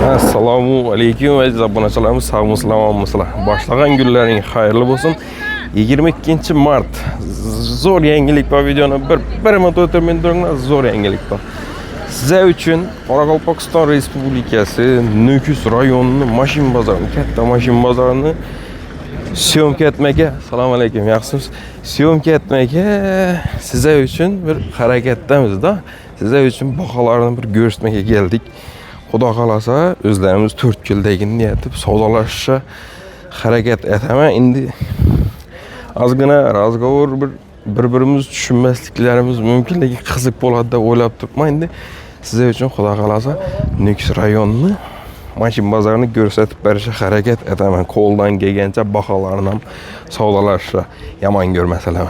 Assalomu alaykum aziz obunachilarimiz, sog'misizlar? Boshlagan kunlaring xayrli bo'lsin. 22 mart zo'r yangilik bor, videoni bir minut o'tirmay turinglar, zo'r yangilik bor. Sizlar uchun Qoraqalpog'iston Respublikasi Nukus rayonining mashin bozorini, katta mashin bozorini syomka etmege, assalomu alaykum, yaxshimisiz? Syomka etmege sizlar uchun bir harakatdamizda. Sizlar uchun baholarni bir ko'rsatmaga keldik. Xudo xolasa o'zlarimiz 4 yildagi niyatib savdolashishga harakat etaman. Endi ozgina razgovor bir-birimiz tushunmasliklarimiz mumkinligi qiziq bo'ladi deb o'ylab turibman. Endi sizlar uchun xudo xolasa Nukus rayonini mashin bozorini ko'rsatib berishga harakat etaman. Qo'ldan kelgancha baholarni ham savdolashishga yomon ko'rmasalar.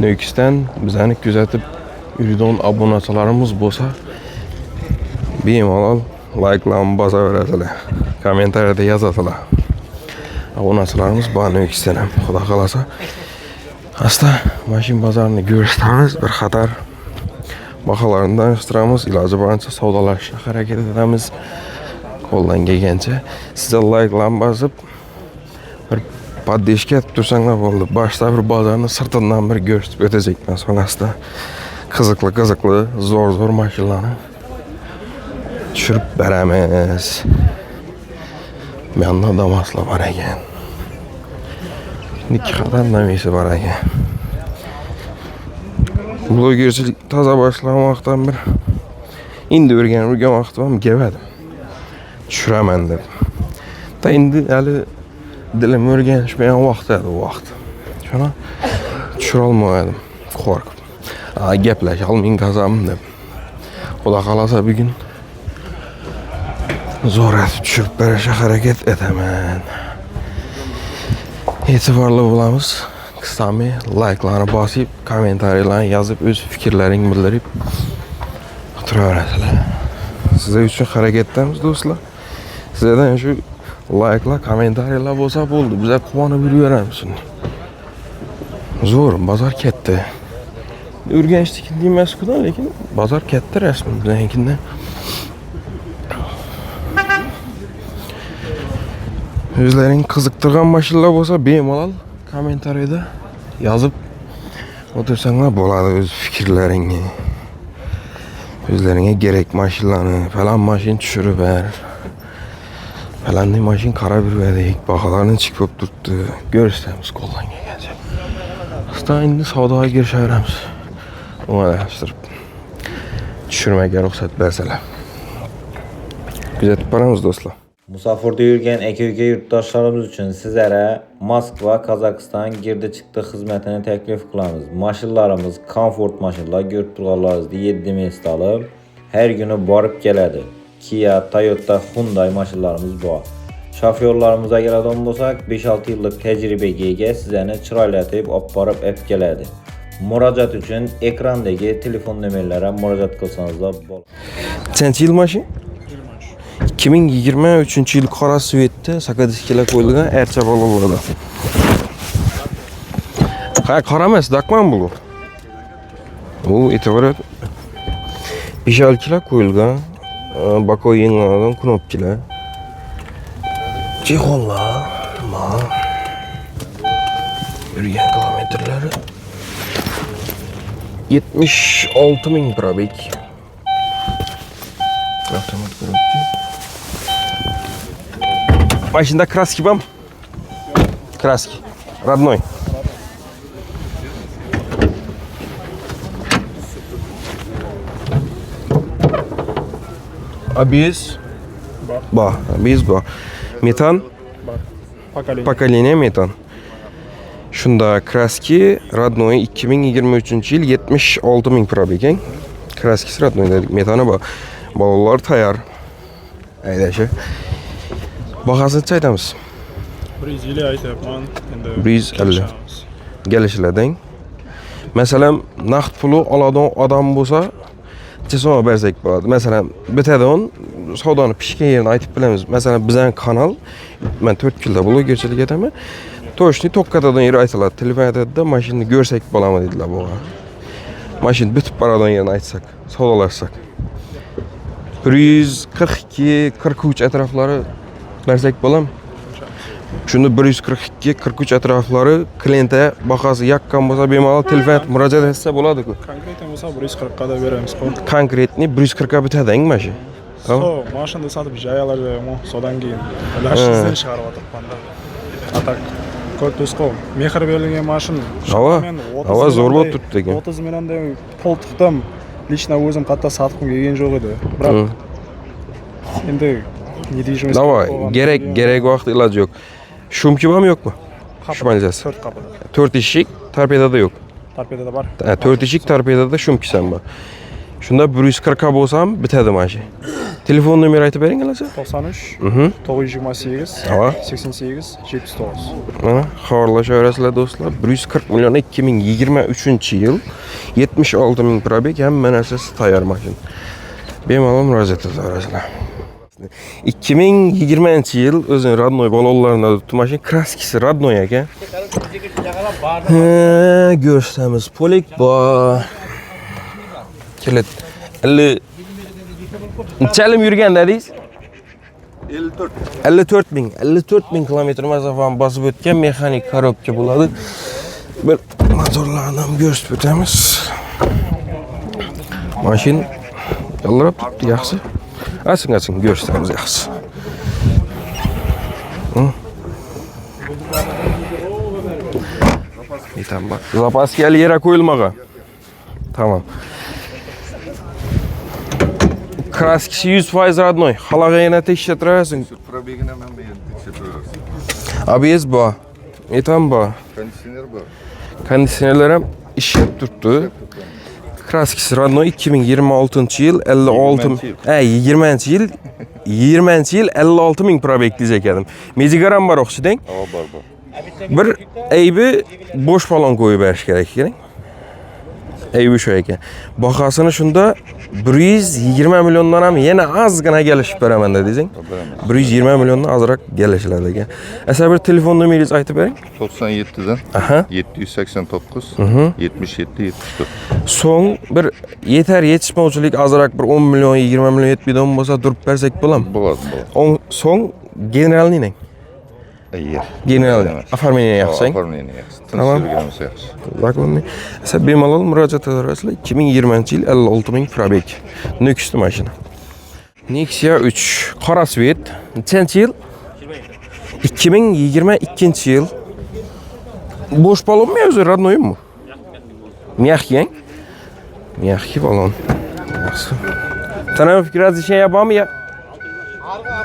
Nukusdan bizani kuzatib yurgan obunachilarimiz bo'lsa, bemalol like'larni bosaverasizlar, kommentariyada yozasizlar. Obunachilarimiz bor Nukusdan ham, xudo xolasa asta mashin bozorini ko'rsatamiz, bir xatar baholarni tanishtiramiz, iloji boricha savdolashishga harakat etamiz. Qo'ldan kelgancha sizlar like'larni bosib bir podдержка etib tursanglar bo'ldi. Boshda bir bozorni sirtidan bir ko'rsatib o'tacakman. Sonrasida qiziqli, zo'r mashinalarni tushirib beramiz. Menda Damas'la bor ekan. Ikki xatar namisi bor ekan. Blogerchilik toza boshlagan vaqtdan bir endi o'rgangan vaqtim kelmadim. Tushiraman deb. Ta endi hali dilim o'rganishmagan vaqt edi u vaqt. Shuni tushira olmadim, qo'rqib. Gaplash olming qazam deb. Xudo xolasa bugun zo'r etib tushirib berishga harakat etaman. E'tiborli bo'lamiz. Qisqami like'larni bosib, kommentariyalarni yozib, o'z fikrlaringizni bildirib o'tiraverasizlar. Sizlar uchun harakatdamiz do'stlar. Sizlardan shu like'lar, kommentariyalar bo'lsa bo'ldi. Bizlar quvonib yuraveramiz. Zo'r bozor katta. Urganchlik emas-ku, lekin bozor katta rasman biznikidan. O'zlaring qiziqtirgan mashinalar bo'lsa, bemalol kommentariyada yozib o'tirsanglar bo'ladi, o'z fikrlaringni. O'zlaringga kerak mashinalarni, falan mashin tushirib ber. Falanning mashin qarab yurdik, baholarni chiqib bo'lib turibdi. Ko'rsatamiz qo'ldan kelgancha. Asta endi savdoga kirishaveramiz. Umarashtirib tushirmaga ruxsat bersalar. Kuzatib boramiz do'stlar. Musafirda yurgan aka-uka yurtdoshlarimiz uchun sizlara Moskva, Qozog'iston girdi-chiqdi xizmatini taklif qilamiz. Mashinlarimiz komfort mashinalar, ko'rib turganlaringizdek 7 mestali, har kuni borib keladi. Kia, Toyota, Hyundai mashinlarimiz bor. Shofyorlarimizga keladigan bo'lsak, 5-6 yillik tajribaga ega, sizlarni chiroylatib olib borib keladi. Murojaat uchun ekrandagi telefon nomerlariga murojaat qilsangiz bo'ladi. Qancha yil mashin? 2023 yil qora svetda sakadisklar qo'yilgan archa bolalarda. Qora emas, dakman bu. U e'tiborat 5 kilo qo'yilgan, bako yengilgan knopkalar. Chexonlar, yurgan kilometrlari 76.000 probeg. Avtomat коробки. Машинда краски вам? Краски. Родной. А без? Ба. Без ба. Метан? Поколение метан. Shunda kraski родной 2023 yil 76.000 probeg. Kraskisi родной dedik. Metani bor. Bolalar tayyor. Aydashi. Bahasini aytamiz. 150 aytyapman. Endi 150. Kelishlardan. Masalan, naqd puli oladigan odam bo'lsa, chesoma bersak bo'ladi. Masalan, bitadigan savdoni pishgan yerini aytib bilamiz. Masalan, bizning kanal, men 4 yilda blogerchilik etaman. To'shni tokkatadan yer aytiladi. Telefonda mashinani ko'rsak bo'ladimi dedilar bu. Mashin bitib boradigan yerini aytsak, savdolashsak. 142, 43 atroflari bersak bo'ladimi? Shunda 142, 43 atroflari klientga bahasi yaqqan bo'lsa bemalol telefon murojaat etsa bo'ladi-ku. Konkretno bo'lsa 140 ga da beramiz. Konkretni 140 ga bitadimi mana shu? So, mashinani sotib jayalar joymi? Sodan keyin lashizdan chiqarib o'tiribman-da. Atak ko'p mehr berilgan mashina. Hava zo'r bo'lib turibdi ekan. 30 milliondan pul tiqdim. Lishna o'zim qatta sotib kelgan jo'q edi. Biroq endi ne deyishimiz kerak vaqt iloji yo'q. Shumki bormi yo'qmi? Shumalizasi. 4 kapida. 4 eshik, torpedada yo'q. Torpedada bor. 4 eshik, torpedada shumkisan bor. Shunda 140 ga bo'lsa ham bitadi mana shu. Telefon nomeri aytib bering alasa. 93 928 88 79. Xabarlashaverasizlar do'stlar. 140 million 2023-yil 76 ming probeg, hamma narsasi tayyor mashina. Bemalol murojaat etaverasizlar. 2020-yil o'zining родной balonlarida turibdi mashina, kraskasi родной ekan. Ko'rsatamiz. Polik bor. Kelet 50 nechalim yurgan dedingiz? 54 ming kilometr masofani bosib o'tgan mexanik korobka bo'ladi. Bir motorlarni ham ko'rsatib o'tamiz. Mashina yaltirab turibdi, yaxshi. Asing ko'rsatamiz yaxshi. Tamam. Zapaski hali yere qo'yilmagan. Tamam. Kraskisi 100% родной. Xalaqqa yana tekshirtirasiz. Probegini ham tekshirtirasiz. ABS bor. Metan bor. Konditsioner bor. Konditsionerlar ham ishlab turibdi. Kraskisi родной 2026-yil 56 20-yil 56 ming probeg diyecek edim. Mezigaram bor o'xshiding. Bor. Bir aybi bo'sh balon qo'yib berish kerak ekan. Aybi shu ekan. Bahosini shunda 120 milliondan ham yana ozgina kelishib beraman deding. 120 milliondan azroq kelishiladi ekan. Asa bir telefon nomeringizni aytib bering. 97dan 789 77 74. So'ng bir yetar yetishmovchilik azroq bir 10 million 20 million yetmaydigan bo'lsa turib bersak bo'ladimi? Bo'ladi. So'ng generalni neng? General оформление yaxshi. Оформление yaxshi. Tinchligimiz yaxshi. Zakonli. Esa bemalol murojaat etaverasizlar. 2020-yil 56 ming probeg. Nukusli mashina. Nexia 3 qora svet. Nechanchi yil? 2022-yil. Bo'sh balonmi o'zi роднойmi? Mягкий. Mягкий balon. Yaxshi. Tanaffus разрешение bormi ya?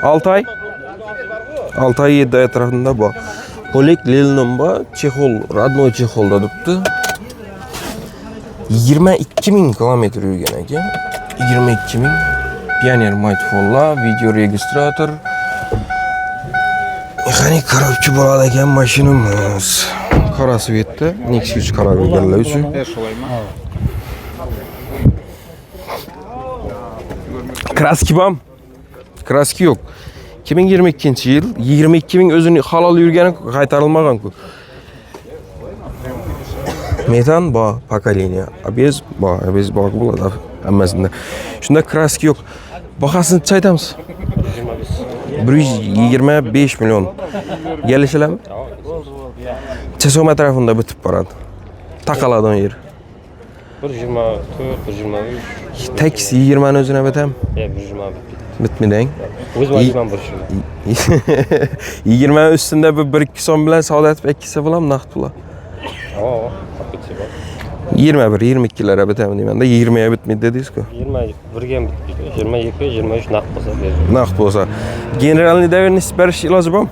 6 ay. 6 ay 7 ay atrofida bor. Polik lilnum bor, chexol, родной chexolda turibdi. 22 ming kilometr yurgan ekan. 22 ming. Pioneer Mightfall, video registrator. Mexanik korobka bo'ladi ekan mashinamiz. Qora svetda, Nexia 3 qora bo'lganlar uchun. Kraski bor? Kraski yo'q. 2022-yil 22 ming o'zini halol yurgani qaytarilmagan-ku. Metan bor, pokoleniya. ABS bor bo'ladi hammasida. Shunda kraski yo'q. Bahosini aytamiz. 125 million. Kelishilarmi? Chesoma tarafında bitib boradi. Taqaladigan yer. 124, 123. Taksi 20 ni o'zini bitam. 120. Bitmiding. O'z vazifam 120. 20 üstünde bir 1-2 so'm bilan savdo etib ikkisi bilan naqd pul. 21-22 lara bitami deymanda 20 ga bitmaydi dedingiz-ku. 20 birga ham bitmaydi. 22, 23 naqd bo'lsa beradi. Naqd bo'lsa. Generalni daverni berish iloji bormi?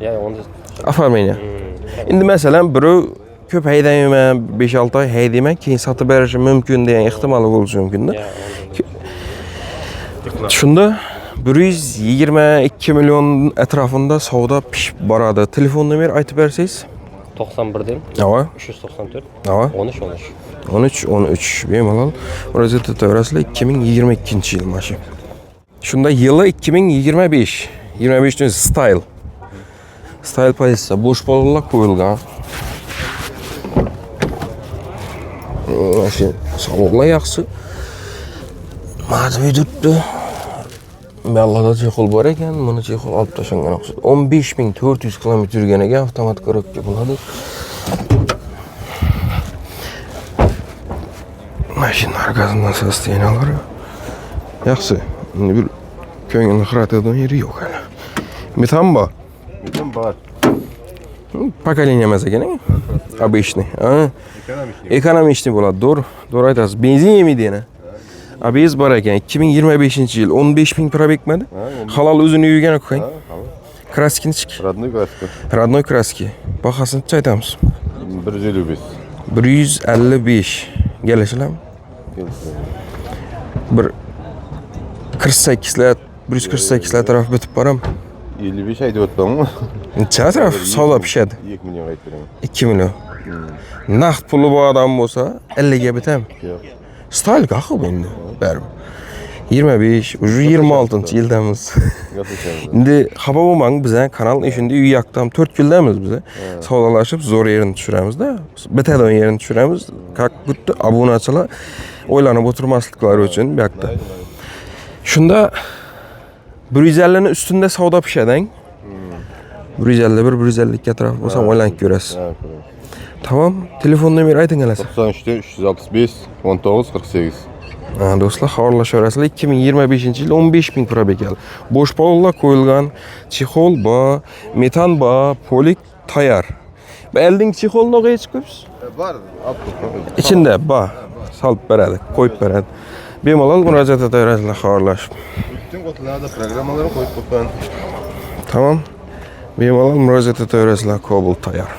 Ya'ni onda оформление. Endi masalan birov ko'p haydayman, 5-6 oy haydayman, keyin sotib berishim mumkin degan ehtimoli bo'lishi mumkin-da. Shunda 122 million atrofida savdo pishib boradi. Telefon nomeri aytib bersangiz? 91dan. 394. 13 bemalol murojaat etaverasizlar. 2022-yil mashina. Shunda yili 2025. 25 style. Style pozitsiya bo'sh balonlar qo'yilgan. Mashina salonlar yaxshi. Madhiy turibdi. Bellada chexol bor ekan, buni chexol olib tashangan o'xshaydi. 15400 kilometr yurgan ekan, avtomat korobka bo'ladi. Mashina orqasidan sostenalari. Yaxshi. Endi bir ko'ngilni xiratadigan yeri yo'q hali. Metan bor. Metan bor. Поколение emas ekan, обычный. Ekonomishni bo'ladi, to'g'ri aytasiz. Benzin yemaydi yana. ABS bor ekan, 2025-yil 15000 probegmadi. Halol o'zini yurgan qo'ying. Kraskini chiq. Родной краска. Родной kraski. Bahosini necha aytamiz? 155. 155. Kelishilami? Bir 48lar, 148lar taraf bitib boram. 55 aytib o'tdimmi? Necha atrof savdo pishadi? 2 million aytdim. 2 million. Naqd puli bor odam bo'lsa 50 ga bitam. Yo'q. Style qahov endi. Baribir. 25, уже 26-yildamiz. Endi xafa bo'lmang, biz kanal ishinde uy yaqtam 4 yildamiz biz. Savdolashib zo'r yerini tushiramiz-da. Bitadigan yerini tushiramiz. Как будто obunachilar o'ylanib o'tirmasliklari uchun bu yoqda. Shunda 150 ning ustunda savdo pishadang. 151, 152 atrof bo'lsa o'ylanib ko'rasiz. Tamam, telefon nomeri ayting alasa. 93 365 19 48. Do'stlar, xabarlashaverasizlar. 2025-yil 15000 probeg keldi. Bo'sh pollar qo'yilgan, chexol bor, metan bor, polik tayyor. Bu elding chexolni o'g'ay chiqibsiz? Bor, İçinde bor, solib beradi, qo'yib beradi. Bemalol murojaat etaverasizlar, xabarlashib. Bütün qo'tlarda programmalarni qo'yib qo'ygan. Tamam. Bemalol murojaat etaverasizlar, Cobalt tayyor.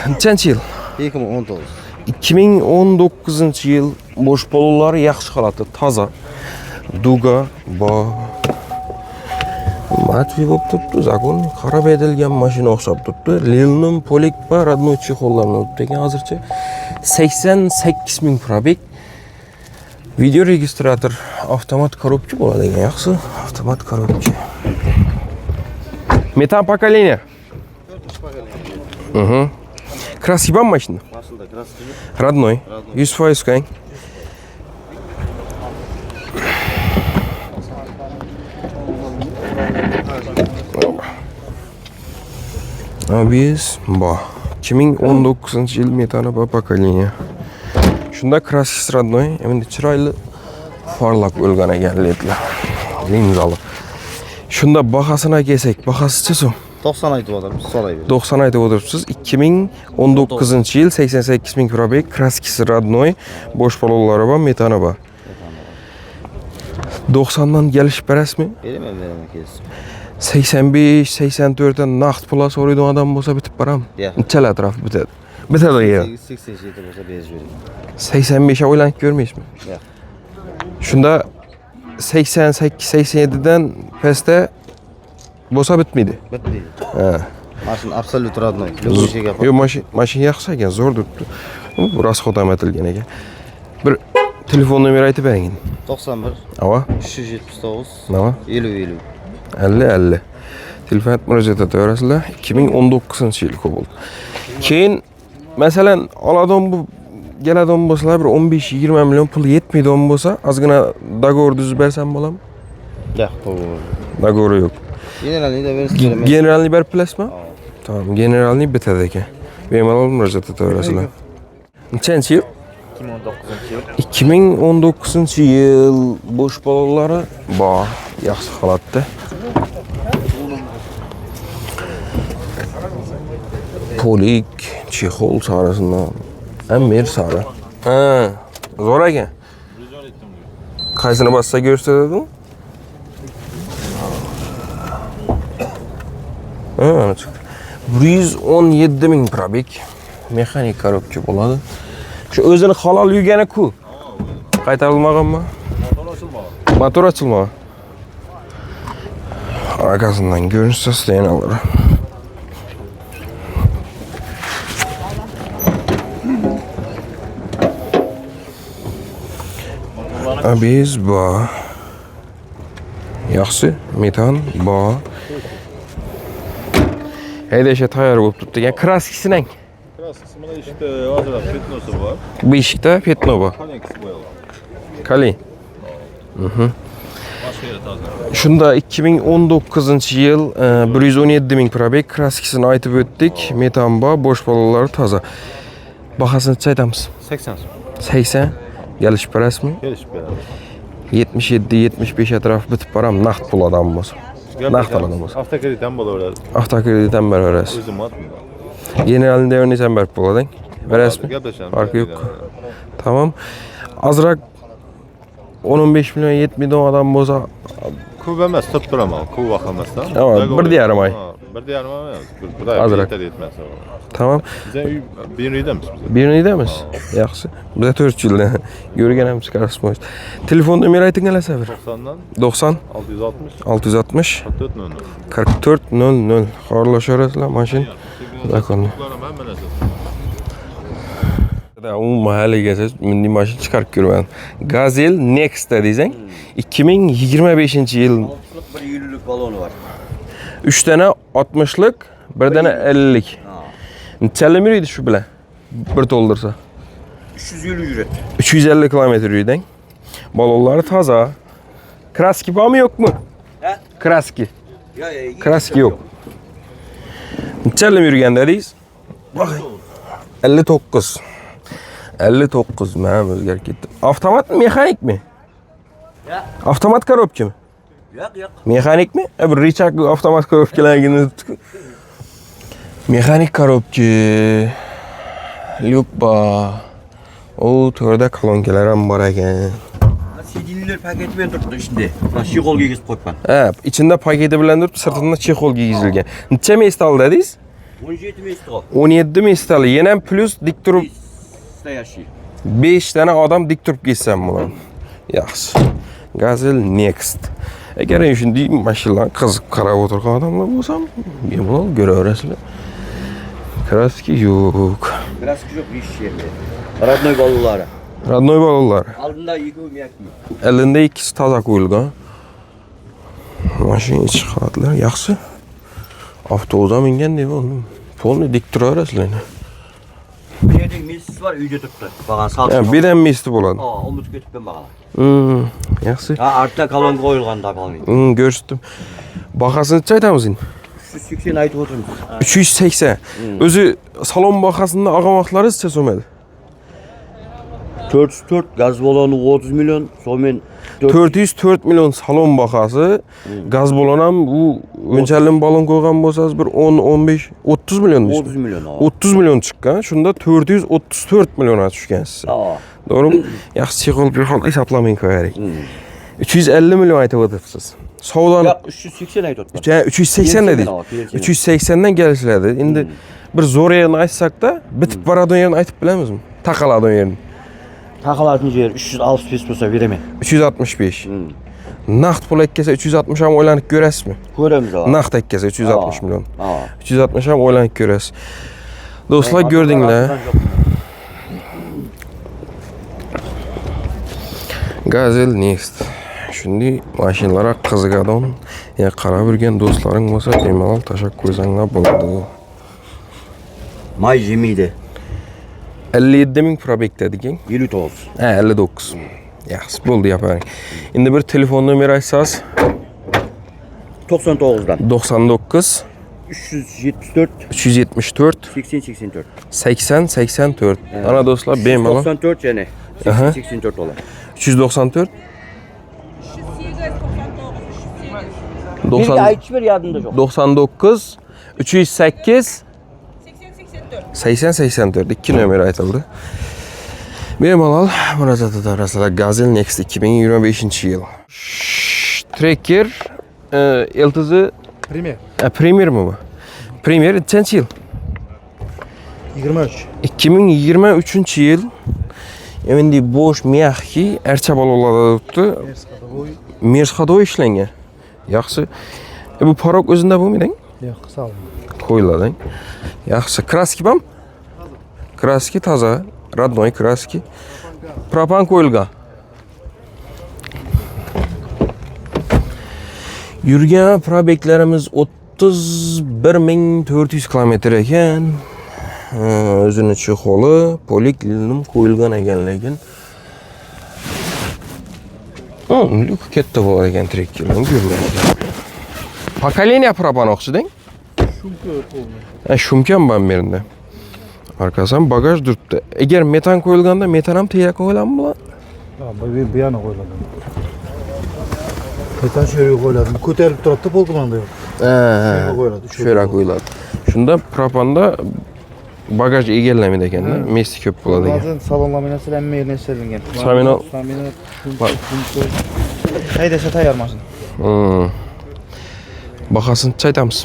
Nechanchi yil? 2019. 2019 yil bo'sh polulari yaxshi holatda, toza. Duga bor. Matvi bo'lib turibdi, zakon qarab edilgan mashina o'xshab turibdi. Lilnum polik bor, родной chexollarni o'tib ekan hozircha 88000 probeg. Video registrator, avtomat korobka bo'ladi ekan, yaxshi. Avtomat korobka. Metan поколение. Краски бар машина? Машинада краски жоқ. Родной. 100% qo'ying. ABS bor. 2019-yil metani bor поколение. Shunda kraskisi родной, endi chiroyli farlar qo'yilgan ekan ledlar. Linzali. Shunda bahosini kelsak, bahosicha so'm. 90 aytib o'tiribmiz, so'rayver. 90 aytib o'tiribsiz. 2019-yil 88000 probeg, kraskisi родной, bo'sh polonlari bor, metani bor. 90dan kelishib berasizmi? Beraman kesin. 85, 84 dan naqd pul so'raydigan odam bo'lsa bitib boram. Nechalar atrof bitadi? Bitadi ya. 87 bo'lsa berib beraman. 85 ga o'ylanib ko'rmaysizmi? Yo'q. Shunda 88, 87 dan pastda bo'lsa bitmaydi. Bitmaydi. Ha. Mashina absolut родной. Любой şeyga. Yo'q, mashina yaxshi ekan, zo'r turibdi. Bu rasxod ham etilgan ekan. Bir telefon nomeri aytib bering. 91 Ava, 379 nima? 50 50. Telefon murojaat etaverasizlar. 2019-yil Cobalt. Keyin masalan, oladigan bu keladigan bo'lsalar bir 15-20 million pul yetmaydigan bo'lsa, ozgina dogovor tuzib bersam bo'ladimi? Yo'q, to'g'ri. Dogovor yo'q. Generalni da berib Generalni berib bilasizmi? Tamam, generalni bitadi ekan. Bemalol murojaat etaverasizlar. Nechanchi yil? 2019-yil bo'sh polonlari bor, yaxshi holatda. Polik, chexol sarisidan, amir sari. Ha, zo'r ekan. Qaysini bassa ko'rsatadimi? Ha, ana chiqdi. 117000 probeg. Mexanik korobka bo'ladi. Shu o'zini halol yurgani-ku. Qaytarilmaganmi? Motor ochilmagan. Arkasından görünüş sostenalari. ABS bor. Yaxshi, metan bor. Haydashga tayyor bo'lib turibdi ekan. Kraskisining. Kraskisi mana işte hozir petnosi bor. Bu eshikda petno bor. Kali. Shunda 2019-yil 117 ming probek, kraskasini aytib o'tdik. Metan bor, bo'sh bolalar toza. Bahasini aytamiz. 80 so'm. 80 gelishib berasizmi? Kelishib beramiz. 77-75 atrofı bitib boram, naqd pul odam bo'lsa. Naqd oladigan bo'lsa. Avtokreditdan bo'laveradi. Avtokreditdan beraverasiz. O'zim otdim. Generalni o'rnaysan berib bo'lading. Berasizmi? Gaplashamiz. Farqi yo'q. Tamam. Azroq 10-15 million yetmaydigan odam bo'lsa, Ko'p emas, tutib turaman. Ko'p vaqt emasdan. Tamam, 1,5 oy. 1,5 oy emas. Bir oy Azroq. yetmez. Tamam. Biz uy Benuydamiz biz. Benuydamiz. Yaxshi. Biz 4 yildan yurganimiz qarasmoz. Telefon nomeri aytinglar sabr. 90dan 90 660 660 4400. 4400. Xorlasharasizlar mashin. Zakonni. U mahallaga milliy mashina chiqarib ko'rman. Gazel Next desang 2025-yil 150'lik balonu var. 3 dana 60'lik, 1 dana 50'lik. Nechalar yuradi shu bilan? Bir to'ldirsa. 350 yürüt. 350 kilometr yurding. Balonlari toza. Kraski bormi yo'qmi? He? Kraski. Ya, Kraski yo'q. Nechalar yurgan dedingiz? 59. 59 men o'zgarib ketdim. Avtomatmi, mexanikmi? Ya. Avtomat korobkami? Yok. Mexanikmi? Bir Richard avtomat korobkalarni mexanik korobka. Lupa. O to'rda kolonkalar ham bor ekan. Sidinler paketi bilan turibdi ishinde. Mana chexol kiygizib qo'yibman. Ha, ichida paketi bilan turib, sirtida chexol kiygizilgan. Necha mestal dedingiz? 17 mestal. 17 mestal. Yana plus dik turib Stoящий. 5 dana odam dik turib ketsam bo'ladi. Yaxshi. Gazel Next. Agar shunday mashinalar qiziq qarab o'tirgan odamlar bo'lsa, bemalol ko'raverasizlar. Kraski yo'q. Kraski yok iş yerinde. Родной balonları. Родной bolalar. Aldında 2 yakın. Elinde ikkisi toza qo'yilgan. Mashina ichi qavatlar yaxshi. Avtobusga mingandek bo'ldi. Polni dik turaverasizlar. Bir yerde mesis var uyda tuttu. Bakan salçın. Yani birden mesti bo'ladi. Omuz götüp ben bakalım. Yaxshi. Ha artta kalon koyulgan da kalmayın. Ko'rsatdim. Bahasini aytamiz endi. 380 aytib oturmuş. 380. O'zi salon bahasında ağamakları necha so'madi? 404 gaz balonu 30 milyon. So'men 404 milyon salon bahası. Gaz balon ham bu o'nchalik balon qo'ygan bo'lsangiz bir 10-15 30 milyon. 30 milyon. 30 milyon chiqqan. Shunda 434 milyona tushgansiz. To'g'rimi? Yaxshi chexol bir xil hisoblamay qo'yaylik. 350 milyon aytib o'tiribsiz. Savdoni Yok 380 aytib oturmuş. 380 dedik. 380'dan kelishiladi. Endi bir zo'r yerini aytsak-da, bitib boradigan yerini aytib bilamizmi? Taqaladigan yerini. Takaladığın yer 365 olsa veremem. 365. Naqd pul etkisi 360 ham o'ylanib ko'rasizmi? Ko'ramiz ha. Naqd etkisi 360 milyon. Ha. 360 ham o'ylanib ko'rasiz. Do'stlar ko'rdinglar. Gazel Next. Shunday mashinalarga qiziqadigan, ya qarab yurgan do'stlaring bo'lsa, bemalol tashab qo'ysanglar bo'ladi. May 20'ydi. 57 ming probek dedik. 59. Ha, 59. Yaxshi, bo'ldi yaparing. Endi bir telefon nomeri aytsangiz 99'dan. 99 374 374 80 84. 80 84. Ana do'stlar bemalol 94 yani. 80 84 olan. 394 Bir 90 ayçı ver yadında çok. 99 308 80 84 2 numara aytıldı. Bemalol murojaat etasizlar. Gazel Next 2025-yil. Tracker LTZ Premier. Premier mi bu? Premier nechanchi yil? 23. 2023-yil. Endi bo'sh mexki archa balonlarda turibdi. Merskadoy ishlangan. Yaxshi. Bu parok o'zida bo'lmaydi? Yo'q, sağ ol. Qo'yiladi. Yaxshi. Kraski bormi? Kraski toza, родной kraski. Propan qo'yilgan. Yurgan probeklarimiz 31400 kilometr ekan. O'zini chexoli, poliklinim qo'yilgan ekan, lekin Lük katta bo'lar ekan trekkerlar, ko'rmaydi. Pokoleniya propan o'xshading? Shumkan ban berindi. Arkasidan bagaj turibdi. Agar metan qo'yilganda metan ham teyrak qo'yiladimi bular? Bu yana qo'yiladi. Metan shu yerga qo'yiladi. Ko'tarilib turadi polkomanda yo'q. Qo'yiladi. Shu yerga qo'yiladi. Shunda propanda bagaj egallamaydi ekanda, mesi ko'p bo'ladi ekan. Ba'zan salon laminatsiyalanmay narsalangan. Laminat haydasa tayyor mashina. Bahasini aytamiz.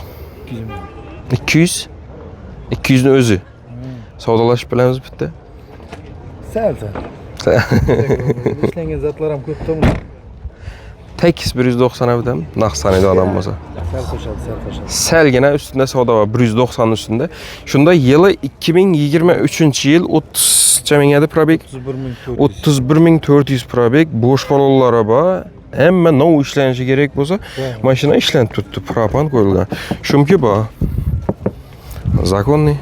200. 200 ni o'zi. Savdolashib bilamiz bitta. Sal. Ishlangan zatlar ham ko'p to'g'ri. Tekis 190 avdam, naqsanida odam bo'lsa. Sal qo'shadi. Salgina ustida savdo bor 190 ning ustida. Shunda yili 2023-yil 30 chamingada probek 31400 probek, bo'sh balonlar bor. Hamma nov ishlanishi kerak bo'lsa, mashina ishlanib turibdi, propan qo'yilgan. Shumki bor. Zakonniy.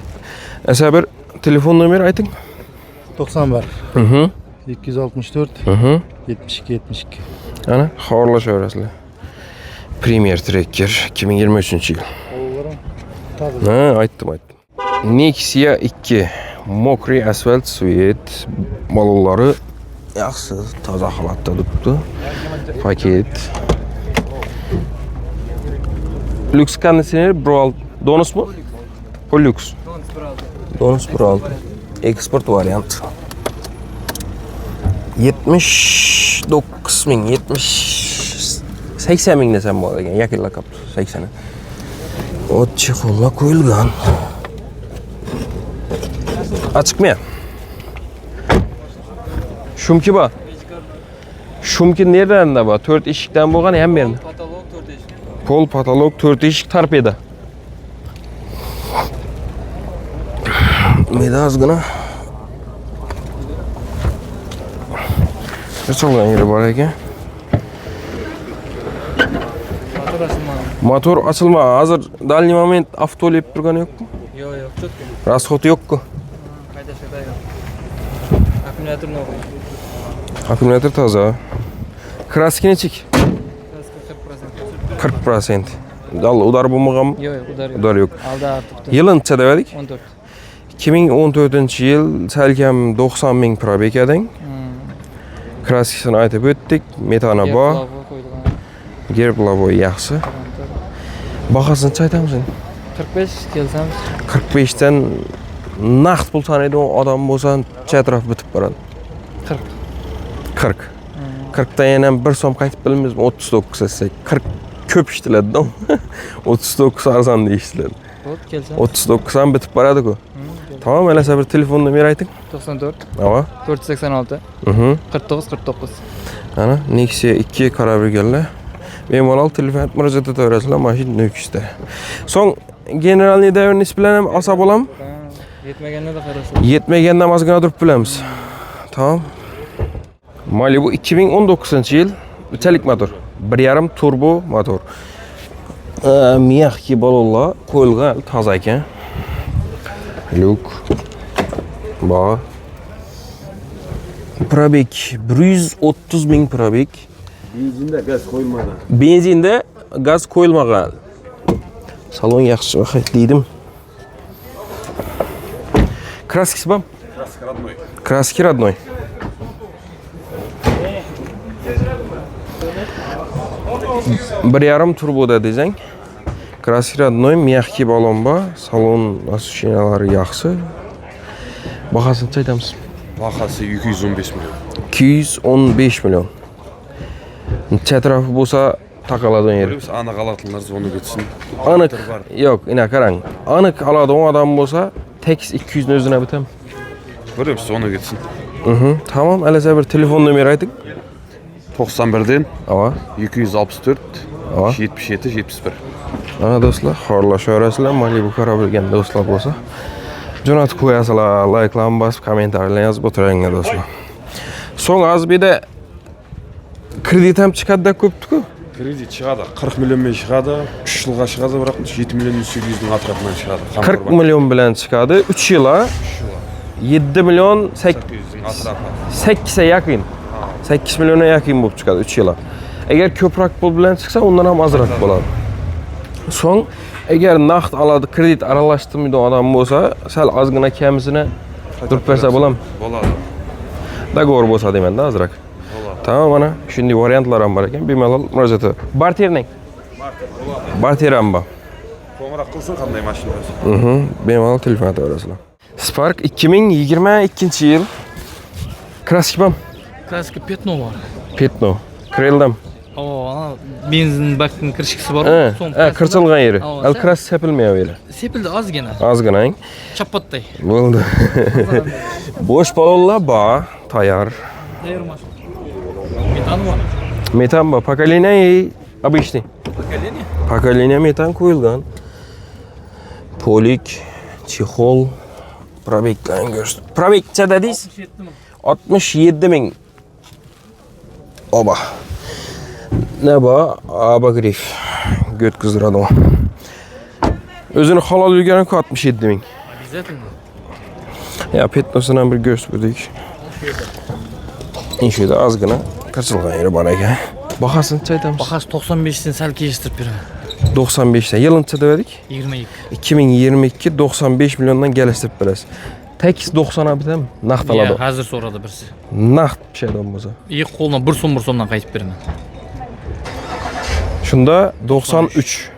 Asa bir telefon nomeri ayting. 91. 264. 72 72. Ana, xabarlashaverasizlar. Premier Tracker 2023-yil. Ha, aytdim. Nexia 2 mokriy asfalt svet balonlari yaxshi, toza holatda turibdi. Paket. Lux konditsioner Brawl Donusmi? Polux. Donus Brawl. Eksport variant. 79 ming, 80 ming desam bo'ladi ekan, yakillab 80. Ot chexollar qo'yilgan. Ochiqmi? Shumki bor. Shumki nereda bor? 4 eshikdan bo'lgan ham berdi. Patolog 4 eshik. Pol patolog 4 eshik torpeda. Medazgina. Qachongan yeri bor ekan? Motor açılma. Hozir dalniy moment avtolib turgani yo'qmi? Yo'q, cho'tka. Расход yo'q-ku. Haydashda yo'q. Akkumulyator no'g'ri. Akkumulyator toza. Kraski nechik? 40%. 40%. Dal udar bo'lmaganmi? Yo'q, udar yo'q. Udar yo'q. Alda artibdi. Yilni necha dedik? 14. 2014-yil salkam 90 ming probek eding. Kraskisini aytib o'tdik. Metana bor. Gerb lavoy yaxshi. Bahasini aytamiz endi. 45 kelsamiz. 45 dan naqd pul sanaydigan odam bo'lsa, chatrof bitib boradi. 40. 40 dan yana bir so'm qaytib bilmaymiz, 39 desak. 40 ko'p ishtiladi-da. 39 arzon deyishtilar. Xo'p, kelsam. 39 ham bitib boradi-ku. Tamam, mana bir telefon nomeri ayting. 94 Ava. 486 49 49. Ana Nexia 2 karar berganlar. Bemalol telefon murojaat etaverasizlar, mashina Nukusda. So'ng generalniy dayornis bilan ham olsa bo'ladimi? Yetmaganda da qarasa. Yetmaganda mazgina turib bilamiz. Tamam. Malibu 2019-yil uchalik motor. 1.5 turbo motor. Miyaqki balonlar qo'yilgan, toza ekan. Luk. Bor. Probek 130 ming probek. Benzinda gaz qo'yilmagan. Benzinda gaz qo'yilmagan. Salon yaxshi, deydim. Kraskisi bormi? Kraska родной. Kraski родной. Bir yarim turboda desang. Kraski родной, miyaqki balon bor, salon asoshinalari yaxshi. Bahasini aytamiz. Bahası 215 milyon. 215 milyon. Chatrafı bo'lsa taqaladigan yer. Biz aniq alatınlar onu geçsin. Aniq. Yo'q, ina qarang. Aniq oladigan odam bo'lsa, tekis 200 ni o'zina bitam. Görüyoruz onu geçsin. Tamam, alasa bir telefon nomeri ayting. 91'den Ava. 264 Ava. 77 71. Ana do'stlar, xorlashaverasizlar, Malibu qarab bilgan do'stlar bo'lsa, jo'natib qo'yasizlar, like'larni bosib, kommentariylarni yozib o'tiringlar do'stlar. So'ng azbida kredit ham chiqadi-da ko'pdi-ku. Kredit çıkadı. 40 milyon men çıkadı. 3 yılga çıkadı bırak 7 milyon 800'ün atrafından çıkadı. 40 milyon bilan chiqadi, 3 yila 7 milyon 800'ün atrafı. 8'e yaqin. 8 milyona yaqin bo'lib chiqadi 3 yilga. Agar ko'proq pul bilan chiqsa, undan ham ozroq bo'ladi. So'ng agar naqd oladi, kredit aralashtirmaydigan odam bo'lsa, sal ozgina kamizini turib bersa bo'ladimi? Bo'ladi. Договор bo'lsa deyman-da ozroq. Tamam, mana shunday variantlar ham bor ekan. Bemalol murojaat et. Barterning. Barter ham bor. Qo'ng'iroq qilsin qanday mashina bo'lsa. Bemalol telefon qilaverasizlar. Spark 2022-yil. Kraskam. Kraska Petno var. Petno. Kreldam. Ana benzin bakning kirishkisi bor. Qirchilgan yeri. Al kras sepilmayapti. Sepildi ozgina. Ozgina. Chapatday. Bo'ldi. Bo'sh balonlar bor, tayyor. Tayyor mashina. Metan var. Metan bor, поколение обычный. Поколение metan qo'yilgan. Polik, chexol, probekdan go'sht. Probekcha dedingiz? 67 ming. Oba. Ne bor? Abagriff. Götkizdiradi o. O'zini halol yurgani 67 ming. Обязательно. Ya Petnos'dan bir go'sht bo'ldik. Inshida ozgina qirchilgan yeri bor ekan. Bahasini aytamiz. Bahası 95'ten sal kechtirib beraman. 95 dan. Yilini dedik? 22. 2022 95 milyondan kelishtirib berasiz. Tekis 90'a bitami? Naqd Ya oladi. hazır so'radi birisi. Naqd bir şeydan bo'lsa. Qo'ldan bir so'mdan qaytib beraman. Shunda 93.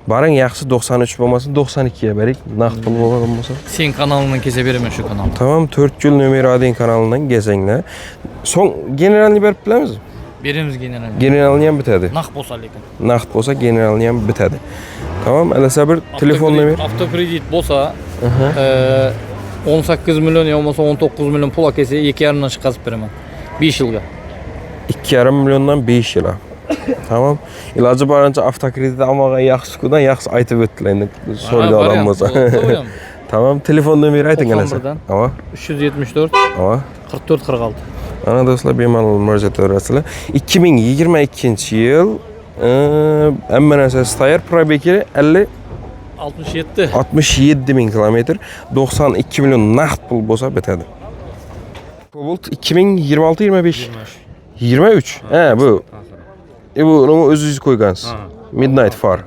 Baring yaxshi 93 bo'lmasa 92 ga berik. Naqd pul bo'lgan bo'lsa. Sen kanalından kese beraman shu kanal. Tamam, 4 yil Nomer 1 kanalidan gezinglar. So'ng generalni berib bilamizmi? Beremiz general. Generalni ham bitadi. Naq bo'lsa lekin. Naqd bo'lsa generalni ham bitadi. Tamam, alasa bir telefon nomer. Avtokredit bo'lsa, 18 milyon ya olmasa 19 milyon pul akese 2,5'dan chiqazib beraman. 5 yilga. 2,5 milyondan 5 yil. Tamam. Iloji boricha avtokredit olmagan yaxshi-kudan yaxshi aytib o'tdilar endi so'rgan odam bo'lsa. Tamam, telefon nomeri ayting alasa. Ava. 374 Ava. 44 46. Ana do'stlar, bemalol murojaat qilasizlar. 2022-yil hamma narsasi tayyor, probegi 67 ming kilometr, 92 milyon naqd pul bo'lsa bitadi. Cobalt 2026-25. 23. Bu. Bu o'zingiz qo'ygansiz. Midnight Far.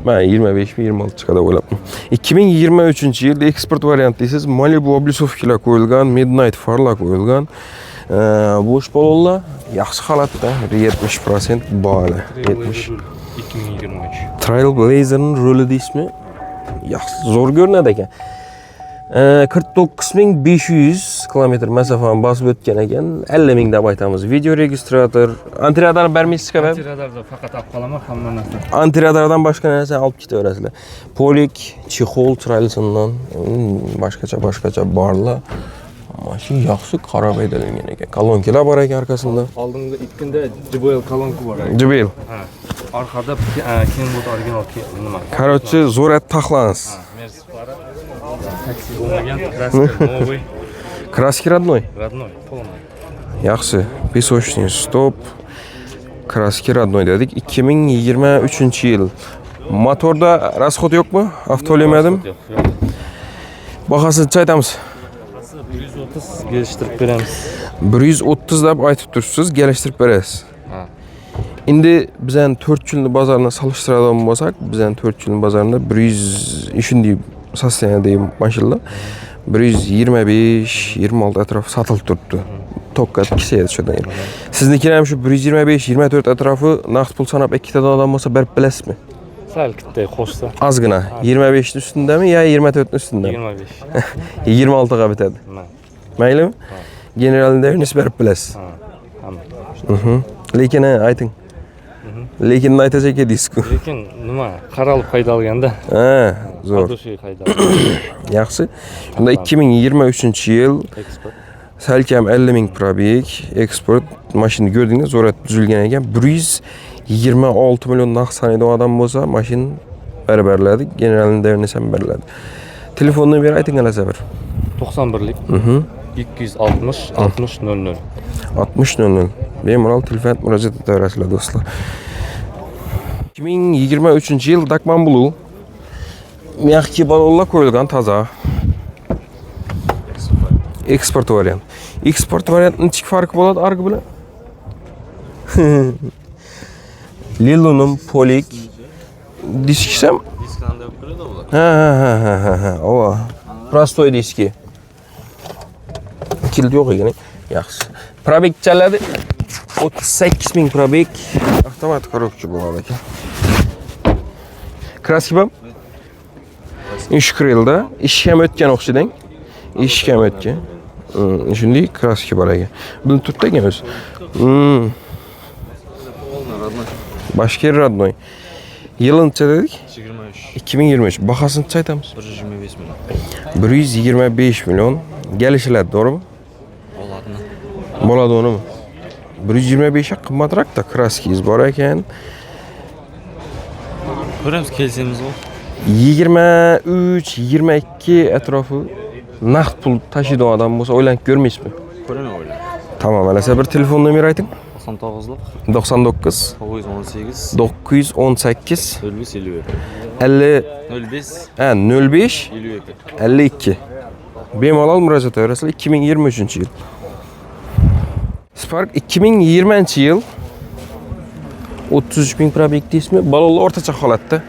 Ben 25-26 chiqadi o'ylabman. 2023-yilda eksport variant deysiz, Malibu oblisovkalar qo'yilgan, Midnight Farlar qo'yilgan. Bo'sh balonlar yaxshi holatda, 70% bor. 70. 2023. Trailblazer'ning roli deysizmi? Yaxshi zo'r ko'rinadi ekan. 49.500 kilometr masofani bosib o'tgan ekan. 50 ming deb aytamiz. Video registrator, antiradarni bermaysiz-ku? Antiradarni faqat olib qolaman, hamma narsa. Antiradardan boshqa narsa olib ketaverasizlar. Polik, chexol, Trailsondan boshqacha borlar. Mashina yaxshi qarab aydalangan ekan. Kolonkalar bor ekan orqasida. Oldinda ikkunda JBL kolonka bor. JBL. Ha. Orqada Kenwood original nima? Короче, zo'r taxlans. Taksi bo'lmagan, kraska новый. Краски родной. Родной, полный. Yaxshi. Песочный стоп. Краски родной dedik. 2023-yil. Motorda расход yo'qmi? Avtolemedim. Yo'q. Bahasini aytamiz. 130 geliştirib beramiz. 130 deb aytib turibsiz, kelishtirib berasiz. Ha. Endi bizning 4 yilni bozorni solishtiradigan bo'lsak, bizning 4 yilni bozorida 100 shunday sostenadagi mashinalar 125-26 atrofi sotilib turibdi. Tokkat kisaydi shundan. Siznikini ham shu 125-24 atrofi naqd pul sanab ikkitadan odam bo'lsa berib bilasizmi? Sal kitta qo'shsa. Ozgina 25 ning ustundami yo 24 ning ustundami? 25. 26 ga bitadi. Maylimi? Generalda nisbat bilasiz. Hamma. Lekin ayting. Lekin aytacak edingiz-ku. Lekin nima? Qaralib haydalganda. Ha, zo'r. Haydovchi haydalgan. Yaxshi. Shunda 2023-yil Eksport. salkam 50 ming probeg, eksport mashina ko'rdingiz, zo'r tuzilgan ekan. 126 milyon naqd sanaydigan odam bo'lsa, mashina beriladi, generalning davrini ham beriladi. Telefon nomeri ayting alasa bir. 91lik. 260 60 00. 60 00. Bemalol telefon murojaat etaverasizlar do'stlar. 2023-yil Dakman Blue. Mягкий balonlar qo'yilgan toza. Eksport variant. Eksport variantning ichki farqi bo'ladi argi bilan. Lilunum polik disksam. Diskanda olib kiradi ular. Ha. O. Prostoy diski. Kilit yo'q ekan. Yaxshi. Probek chaladi. 38 ming probek. Avtomat коробка bo'ladi ekan. Kraski ham? Ishkrilda. Ish ham o'tgan o'xshidang. Ish ham o'tgan. Shunday kraski bor ekan. Buni turibdi ekan o'zi. Bashkir родной. Yılıncha dedik? 2023. Bahasini aytamiz. 125 million. 125 milyon. Gelişiler doğru mu? Bo'ladi unimi? 125 ga qimmatroq-da kraskiz bor ekan. Ko'ramiz kelsamiz u. 23, 22 atrofi naqd pul tashiydi odam bo'lsa o'ylanib ko'rmaysizmi? Ko'raman o'ylan. Tamam, alasa bir telefon nomeri ayting. 99lik 99 918 918 05 57. 50 05 05 52. 52. Bemalol murojaat etaverasizlar 2023-yil. Spark 2020-yil 33 ming probek deysizmi? Balonlar o'rtacha holatda.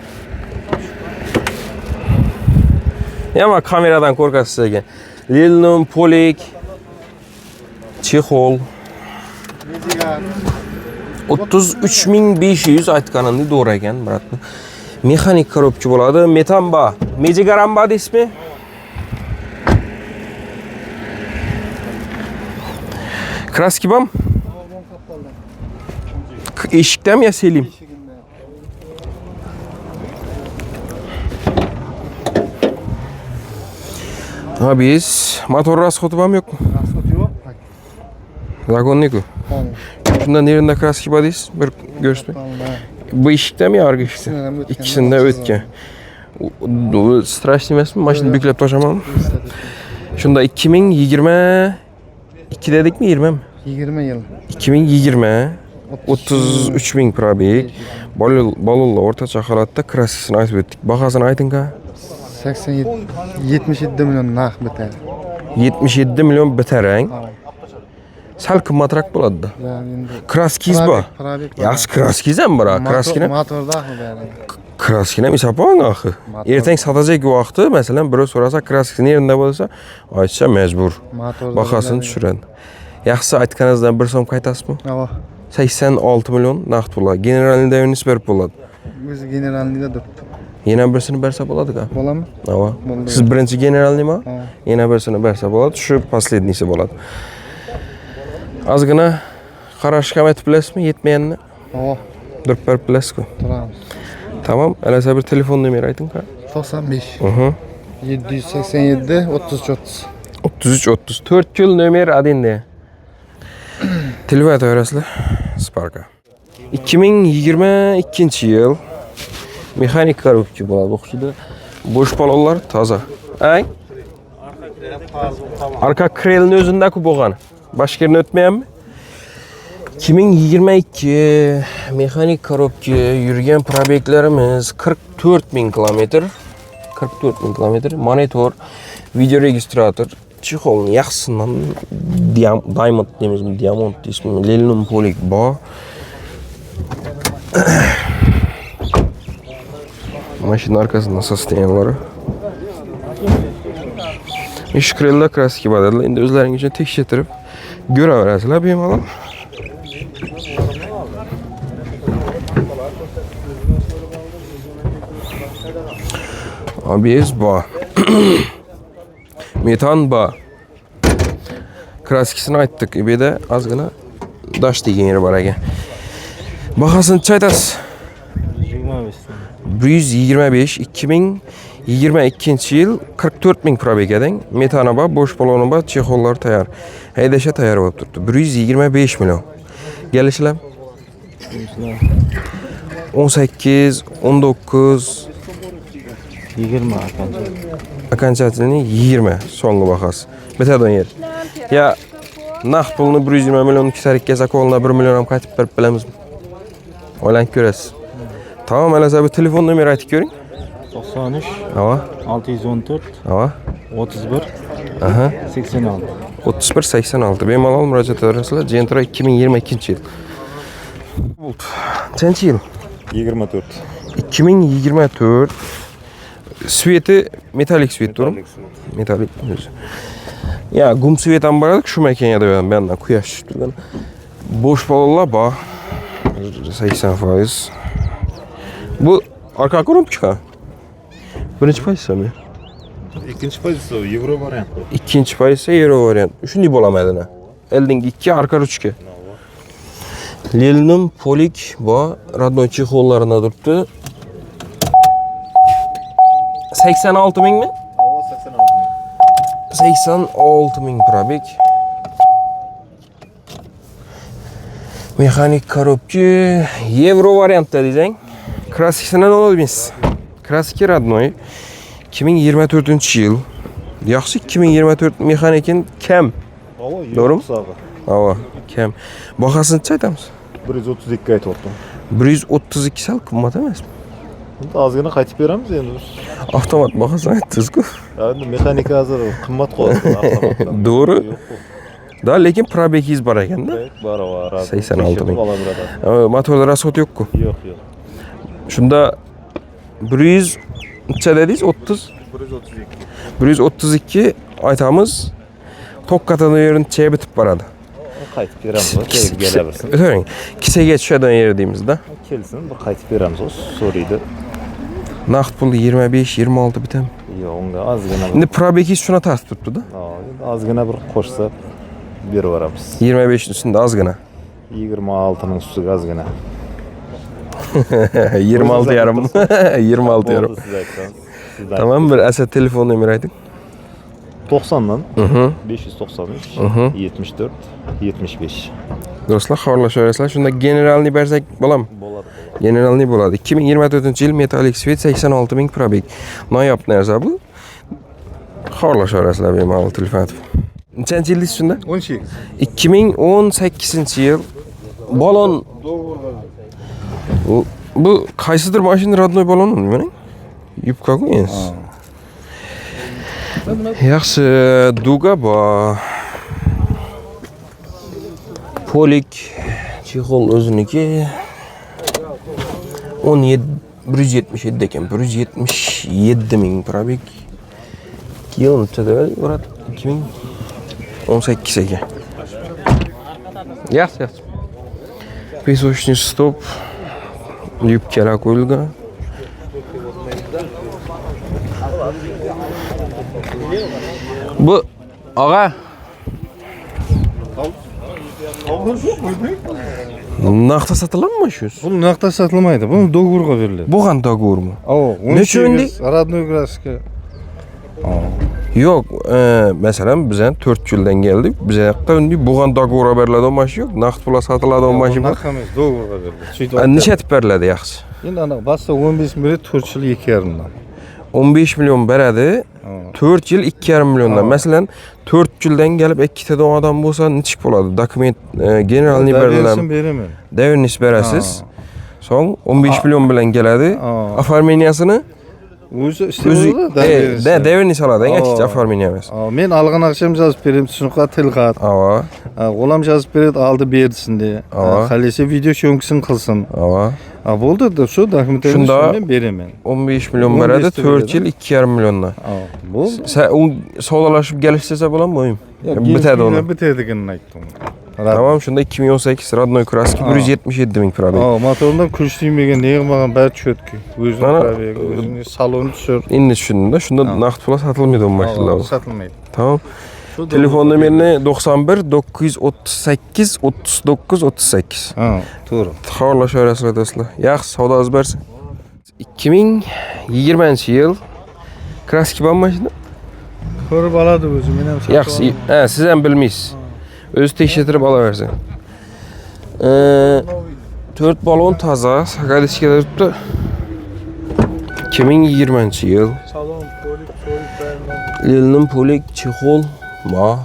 Yana kameradan qo'rqasiz ekan. Lilnum polik Chexol 33500 aytganimda to'g'ri ekan, bratni. Mexanik коробка bo'ladi. Metamba, Mejigaramba deysizmi? Kraski bam? Eshikdami ya selim? Ha biz motor rasxoti ham yo'qmi? Rasxoti yo'q. Zagonniku. Shundan yerinde kraski bor deysiz, bir ko'rsatib. Bu eshikdami yo argi eshikda? İkisinde o'tgan. Strashni emasmi? Mashina buklab tashamanmi? Shunda 2022 dedikmi, 20 mi? 20 yıl. 2020 33 ming probek. Balonlar o'rtacha holatda kraskasini aytib o'tdik. Bahasini ayting-a? 77 milyon naq bitar. 77 milyon bitarang. Sal qimmatroq bo'ladi-da. Kraskiz bor. Yaxshi kraskiz ham bor. Kraskini motorda axı bari. kraskini ham isapang axı. Ertang sotajak vaqti, masalan, birov so'rasa kraskini yerida bo'lsa, aytsa majbur. Bahasini tushiradi. Yaxshisi aytganingizdan 1 so'm qaytasizmi? Ava. 86 milyon naqd pul. Generalni davringiz berib bo'ladi. O'zi generalnida turibdi. Yana birsini bersa bo'ladi-ku. Bo'ladimi? Ava. Siz birinchi generalnimi? Yana birsini bersa bo'ladi, shu последнийsi bo'ladi. Ozgina qarashga aytib bilasizmi, yetmaganini? Ava. Durib berib bilasizku. Turamiz. Tamam, alasa bir telefon nomeri ayting-ku. 95 Mhm. 787 33 30. 33 30 4 yil nomer adinde. Telefon aytaverasizlar. Spark'a. 2022-yil mexanik коробка bo'ladi. O'xshida bo'sh balonlar toza. Ay? Arka krelni o'zindagi bo'lgan. Boshqa yerni o'tmayapmi? 2022 mexanik коробка yurgan probeklarimiz 44 ming kilometr. 44 ming kilometr. Monitor, video registrator, chexol yaxshisidan diamond deymizmi, diamond deysizmi, lilnum polik bor. Mashina arkasida sostenlari. Ishkrelda kraski bo'ladi. Endi o'zlaringiz uchun tekshirib ko'raverasizlar bemalol. ABS bor. Metan bor. Kraskasini aytdik. Ebeda ozgina dash degan yeri bor ekan. Bahasini aytasiz. 125 2022-yil 44 ming probek eding. Metani bor, bo'sh baloni bor, chexollar tayyor. Haydashga tayyor bo'lib turibdi. 125 million. Kelishlar? 18, 19 20 окончательный 20 so'nggi bahasi. Bitadi yer. Ya naqd pulni 120 million kesarik kelsa, qo'lina 1 million ham qaytib berib bilamizmi? O'ylanib ko'rasiz. Tamam, alasa bir telefon nomeri aytib ko'ring. 93 Ava. 614 Ava. 31 Aha. 86. 3186 bemalol murojaat etaverasizlar. Gentra 2022 yil. Qancha yil? 24. 2024. Sveti metalik svet to'g'rimi? Metalik. Ya, gum svet ham boradi, shu makanga deb bu yerdan quyosh tushib turgan. Bo'sh bolalar bor. 80%. Bu arka ko'rinib birinchi pozitsiyami? İkinci pozisyonu Euro variant. Ikkinchi pozitsiya Euro variant. Shunday bo'lamadimi? Elding 2, arka ruchka. Lelnim polik bor, родной chexollarida turibdi. 86 mingmi? 86 ming probek. Mexanik korobka, Euro variantda desang, klassik olamiz. Klassik родной 2024-yil. Yaxshi 2024 mexanikin kam. Doğru? Ava, kam. Bahasini aytamiz. 132 aytyaptım. 132 sal qimmat emasmi? Azgina qaytib beramiz endi. Avtomat bahasini aytdingiz-ku. Endi mexanika hozir qimmat qoldi. Doğru. Da lekin probekingiz bor ekanda. Bor. 86 ming. Motorda rasxod yo'q-ku. Yo'q. Shunda 100 necha dedingiz? 30. 132 aytamiz. Tokkatadan yerini çeye bitib boradi. Qaytib beramiz, kelib kelaversin. O'tiring. Kisaga tushadigan yer deymizda. Kelsin, bir qaytib beramiz, so'raydi. Naqd pul 25-26 bitam. Yo'q, unga ozgina. Endi probekingiz shuna tartib turibdi-da. Ozgina bir qo'shsa berib yuboramiz. 25 ning ustida ozgina. 26 ning ustiga ozgina. 26 yarım. 26 yarım. Siz aytsangiz. Tamam, bir asad telefon nomeri ayting. 90'dan 593 74 75. Do'stlar, xabarlashaverasizlar. Shunda generalni bersak bo'ladimi? Bo'ladi. Generalni bo'ladi. 2024-yil metalik svet 86 ming probek. Noyob narsa bu. Xabarlashaverasizlar bemalol telefon. Nechanchi yildasiz shunda? 18. 2018-yil. Balon. Bu qaysidir mashina родной balonmi, mana? Yubka-ku endi. Yaxshi, duga bor. Polik chexol o'ziniki 177 ekan. 177 ming probek. Yil necha deb o'rad? 2018 ekan. Yaxshi. Песочный стоп. Yubkalar qo'yilgan. Bu og'a naqdda sotiladimi shu? Bu naqdda sotilmaydi. Bu do'g'urga beriladi. Bu qanday do'g'urmi? Necha o'ndi? Родной краска. Yo'q, masalan, biz ham 4 yildan keldik. Biz yoqda unday bo'lgan do'g'urga beriladigan mashina yo'q. Naqd pulga sotiladigan mashina bor. Naqd emas, do'g'urga beriladi. Necha etib beriladi yaxshi? Endi ana basta 15 million 4 yil 2,5 dan. 15 million beradi. 4 yil 2,5 milliondan. Masalan, 4 yildan kelib ikkita odam bo'lsa, nechik bo'ladi? Dokument generalni beriladi. Beraman. Davernis berasiz. So'ng 15 million bilan keladi. Оформлениясini o'zi ishlaydi. Davernis oladi, aytchi оформление emas. Men algan akşam yozib beraman, tushunqa tilxat. Ava. Qo'lam yozib beradi, oldi bersin de. Xalisi video sho'ngsin qilsin. Ava. Bo'ldi deb shu dokumentni men beraman. 15 million beradi, 4 yil 2,5 milliondan. Bo'ldi. Sen u savdolashib kelishsa bo'ladimi? Bitadi uni. Bitadiganini aytdim. Tamam, shunda 2018 родной краски 177 ming probek. Motordan kuch tegmagan, ne'g'magan bari cho'tki. O'zini probek, o'zini saloni tushir. Endi tushundimda, shunda naqd pul sotilmaydi bu mashinalar. Sotilmaydi. Tamam. Telefon nomerini 91 938 39 38. To'g'ri. Xabarlashaverasizlar do'stlar. Yaxshi, savdoingiz bersin. 2020-yil kraski bormi mashina? Ko'rib oladi o'zi, men ham sotib Yaxshi, siz ham bilmaysiz. O'zi tekshirib olaversin. 4 balon toza, sakadichkada turibdi. 2020-yil. salon, polik, Lelnim polik, chexol, bor.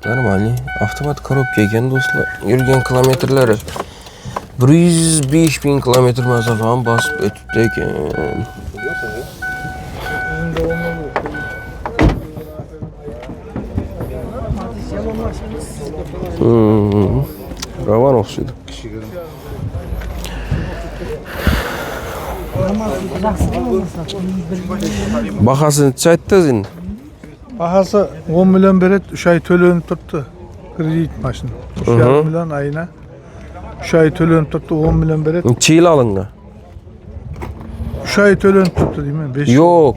Normalniy avtomat korobka ekan do'stlar. Yurgan kilometrlari 105 ming kilometr masofani bosib o'tibdi ekan. Ravan oxşuydu. Bahasını çayttınız indi. Bahası 10 milyon beret 3 ay tölenip tuttu. Kredit maşını. 3,5 milyon ayına. 3 ay tölenip tuttu 10 milyon beret. Çiğli alınga. 3 ay tölenip tuttu değil mi? 5 Yok.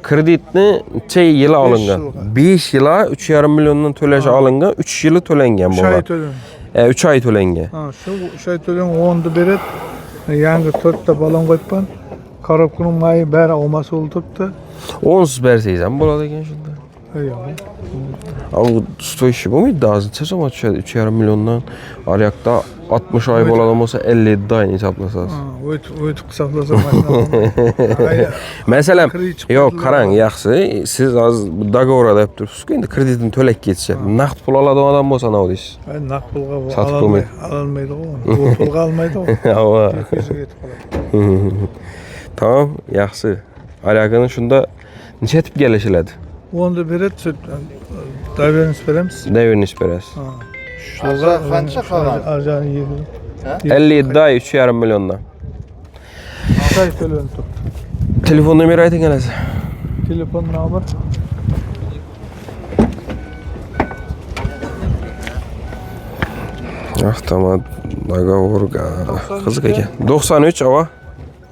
Kreditni çey yıla alınga. yılga. 5 yıla 3,5 milyondan töleşe alınga. 3 yılı tölengen 3 bolar. ay tölen. 3 ay tölengen. Ha, şu 3 ay tölen 10'du beret. Yangi 4'te balon koypan. Karabkının mayı beri olması olturttu. Onsuz berseyiz hem boladı eken şunda. Eyvallah. Ama sto işi bu muydu? Azın çeşe ama 3,5 milyondan ayakta 60 ay boladan olsa 57 ayını hesaplasaz. Öyle kısaplasa maşına. Mesela Kredi yok çıkardılar karan ama. yaxşı siz az dogovor dep turibsiz endi kreditini to'lab ketsa naqd pul oladigan odam bo'lsa nima deysiz? Naq pulga Satib qo'ymaydi. alolmaydi o. Bu pulga almaydi o. Ama Yüzü yetip kaladi. tamam yaxshi alakani shunda necha tip kelishiladi? 10'du beret süt. Daveriniz veremiz. Devirnish berasiz. Şurada kança kalan? Arcanı yedi. 57 ay 3,5 milyondan. Çay tölen tut. Telefon nomeri ayting kelasi. Telefon numara. Ah tamam. Dogovor qiziq ekan. 93 ava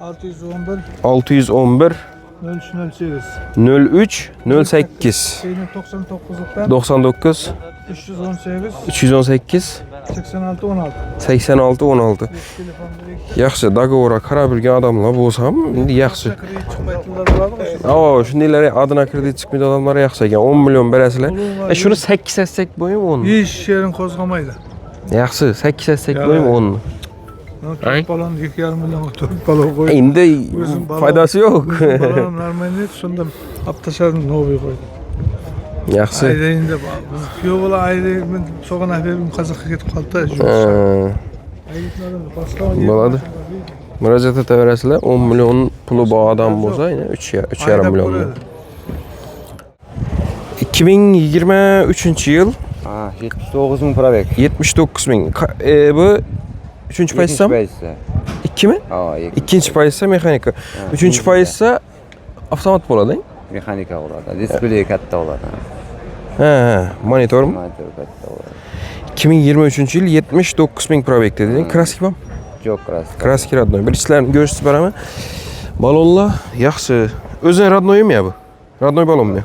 611 611 0308. 03 08 Seyni 99'luktan 99 318 318 86 16. 86 16. Telefon direkt. Yaxshi, dogovorga qarab bilgan odamlar bo'lsa-ham, endi yaxshi. Kredit çıkmaytılar var mı? Ava, shundaylar adına kredit chiqmaydi odamlar yaxshi ekan. 10 million berasizlar. Shuni 8 etsak bo'ladimi 10? Hiç yerin kozgamaydı. Yaxshi, 8 etsak bo'ladimi 10 ni? Ay. 4 balon 2,5 milyon 4 balon koy. Endi O'zim balon- foydasi yo'q. Balonum normalde sonda aptaşarın novi koydu. Yaxshi. Ayda indi biz kuyov bola ayda men soğan haberim Kazak'a ketip kaldı. Ha, Bo'ladi. Murojaat etaverasizlar. 10 million puli bor odam bo'lsa, yine 3,5 million. 2023 yıl Ha, 79 ming probek. 79 ming. Bu 3. payızsa mı? 2 mi? Ha, 2. payızsa mexanika. 3. payızsa avtomat bo'ladi. mexanika bo'ladi. Displey katta bo'ladi. Ha, monitor mu? Monitor katta bo'ladi. 2023 yıl 79 ming probek dedin. Kraski mi? Yo'q, ras. Kraski radnoy. Bir işlerini görüşsüz beraber. Balonlar yaxşı. Özün radnoyu mu ya bu? Radnoy balon mu?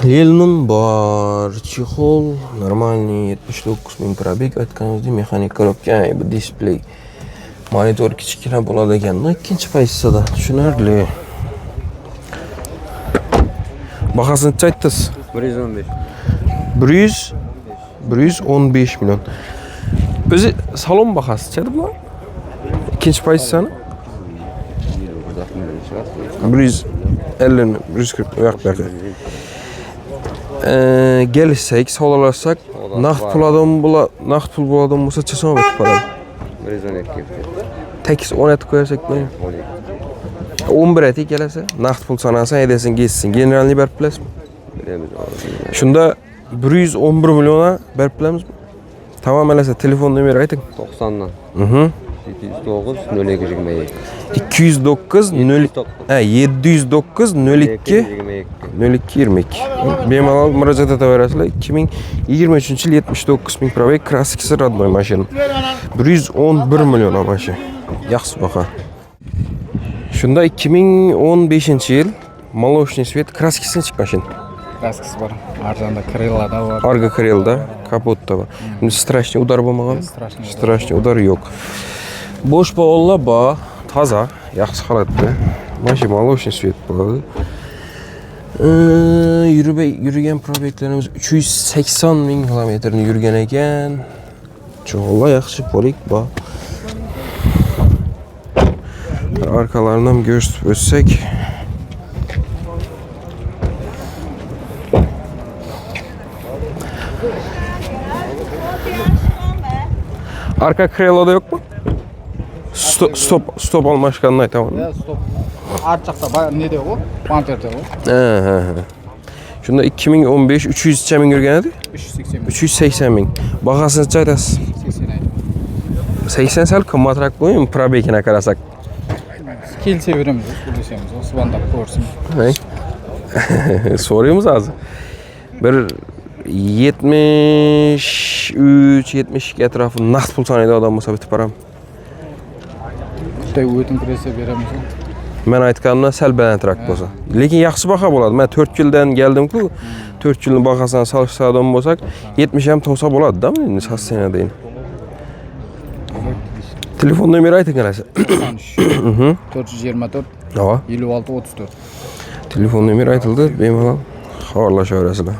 Lel'nin var. Çihol. Normalni 79 ming probek. Aytganımızda mexanik korobka. Bu display. Monitor kichkina bo'ladi ekan. Ikkinchi paytsa da tushunarli. Bahasini aytdingiz. 115. 115 milyon. O'zi salon bahasichi bu? İkinci payısını? 150, 140 yo'q berdi. Gelişsek, sağlarsak, naqd pul bo'ladan bo'lsa chesam o'tib qoladi. 112. Tekis 17 qo'yarsak bo'ladimi? 11 eti kelasa, naqd pul sanasa edesin, geçsin. Generalni berib bilasizmi? Shunda 111 milyona berib bilamizmi? Tamam elasa telefon nomeri ayting. 90'dan. 709 02 209 0 709 02 02 22. Bemalol murojaat etaverasizlar. 2023 yil 79 ming probek klassik radnoy mashina. 111 milyon amashi. Yaxshi baho. Shunda 2015 yil Молочный свет kraskisini chiqqan mashina. Kraskisi bor. Arzonda krillada bor. Arka krelda, kapotda bor. Strashniy udar bo'lmagan? Strashniy udar yo'q. Bosh balonlar bor, toza, yaxshi holatda. Mashina молочный свет bo'ladi. Yürüyen probeklerimiz 380 ming kilometrni yurgan ekan. Cho'g'lar yaxshi polik bor. Arkalarından gösterip ötsek. Arka kreloda yok mu? Stop almışkanlay tamam. Stop. Arçaqda ne de o? Panterde o. Shunda 2015 300 ming yurgan edi. 380 ming. Bahasini aytasiz. 80 sal qimmatroq qo'ying, probegini qarasak. Kelsa beramiz, desamiz, Osmondab ko'rsin. So'raymiz hozir. Bir 73-72 atrofi naqd pul sonida odam bo'lsa bitib boram. Xitoy o'tin kirsa beramiz. Men aytganimdan sal balandroq bo'lsa. Lekin yaxshi baho bo'ladi. Men 4 yildan keldim-ku, 4 yilning bahosini solishsam bo'lsak, 70 ham to'sa bo'ladi-da, endi sassana deyin. Telefon nomeri ayting qarasa. 424 Ha, 56 34. telefon nomeri aytildi, bemalol xabarlashaverasizlar.